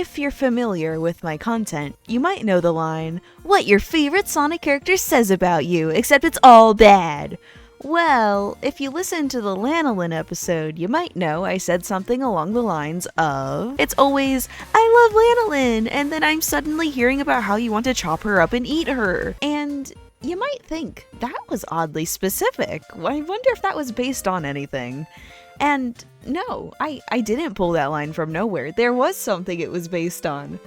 If you're familiar with my content, you might know the line, "What your favorite Sonic character says about you, except it's all bad." Well, if you listen to the Lanolin episode, you might know I said something along the lines of, "It's always, I love Lanolin," and then I'm suddenly hearing about how you want to chop her up and eat her. And you might think, that was oddly specific. I wonder if that was based on anything. And no, I didn't pull that line from nowhere. There was something it was based on.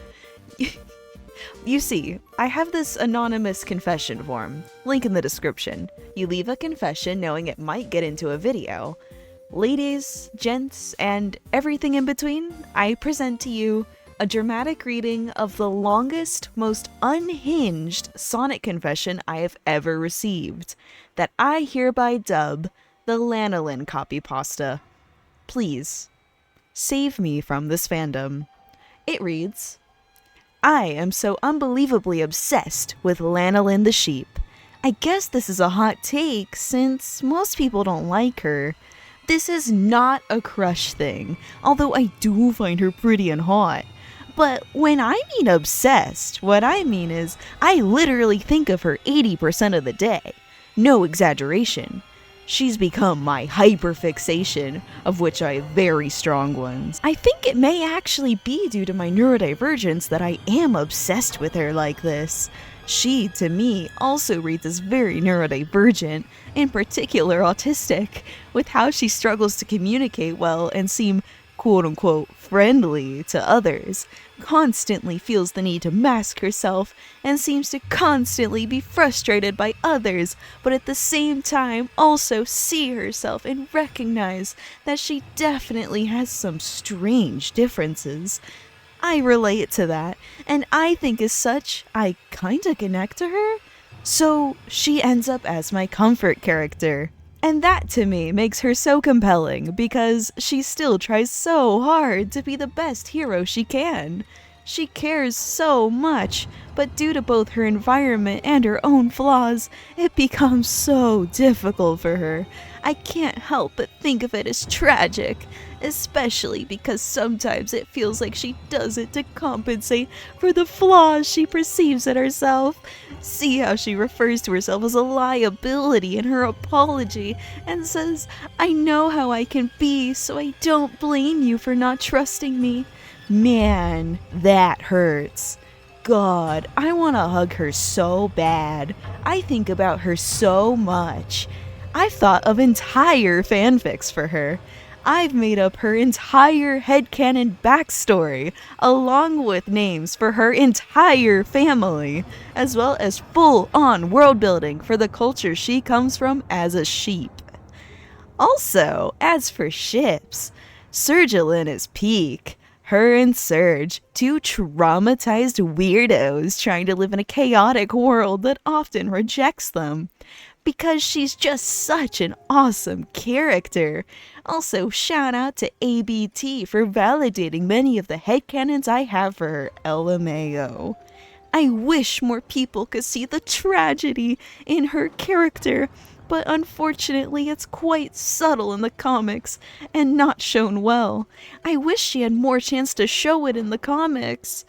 You see, I have this anonymous confession form, link in the description. You leave a confession knowing it might get into a video. Ladies, gents, and everything in between, I present to you a dramatic reading of the longest, most unhinged Sonic confession I have ever received, that I hereby dub the Lanolin copy pasta. Please, save me from this fandom. It reads, I am so unbelievably obsessed with Lanolin the sheep. I guess this is a hot take since most people don't like her. This is not a crush thing, although I do find her pretty and hot. But when I mean obsessed, what I mean is I literally think of her 80% of the day. No exaggeration. She's become my hyperfixation, of which I have very strong ones. I think it may actually be due to my neurodivergence that I am obsessed with her like this. She, to me, also reads as very neurodivergent, in particular autistic, with how she struggles to communicate well and seem quote-unquote friendly to others, constantly feels the need to mask herself, and seems to constantly be frustrated by others, but at the same time also see herself and recognize that she definitely has some strange differences. I relate to that, and I think as such, I kinda connect to her, so she ends up as my comfort character. And that to me makes her so compelling because she still tries so hard to be the best hero she can. She cares so much, but due to both her environment and her own flaws, it becomes so difficult for her. I can't help but think of it as tragic, especially because sometimes it feels like she does it to compensate for the flaws she perceives in herself. See how she refers to herself as a liability in her apology and says, "I know how I can be, so I don't blame you for not trusting me." Man, that hurts. God, I want to hug her so bad. I think about her so much. I've thought of entire fanfics for her. I've made up her entire headcanon backstory, along with names for her entire family, as well as full-on world building for the culture she comes from as a sheep. Also, as for ships, Sergilin is peak. Her and Serge, two traumatized weirdos trying to live in a chaotic world that often rejects them. Because she's just such an awesome character. Also, shout out to ABT for validating many of the headcanons I have for her, LMAO. I wish more people could see the tragedy in her character, but unfortunately it's quite subtle in the comics and not shown well. I wish she had more chance to show it in the comics.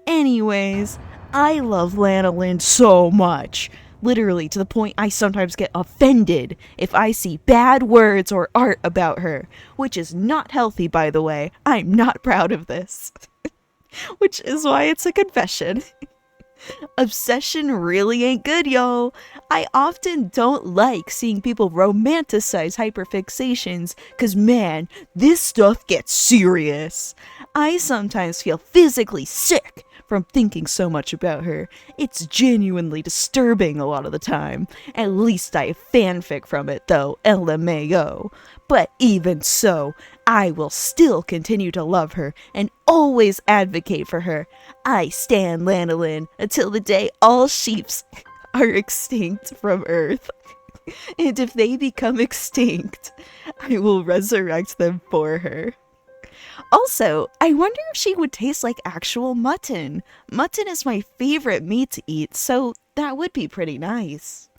Anyways, I love Lanolin so much. Literally to the point I sometimes get offended if I see bad words or art about her, which is not healthy, by the way. I'm not proud of this. Which is why it's a confession. Obsession really ain't good, y'all. I often don't like seeing people romanticize hyperfixations, cause man, this stuff gets serious. I sometimes feel physically sick from thinking so much about her. It's genuinely disturbing a lot of the time. At least I have fanfic from it though, LMAO. But even so, I will still continue to love her and always advocate for her. I stan Lanolin until the day all sheeps are extinct from Earth. And if they become extinct, I will resurrect them for her. Also, I wonder if she would taste like actual mutton. Mutton is my favorite meat to eat, so that would be pretty nice.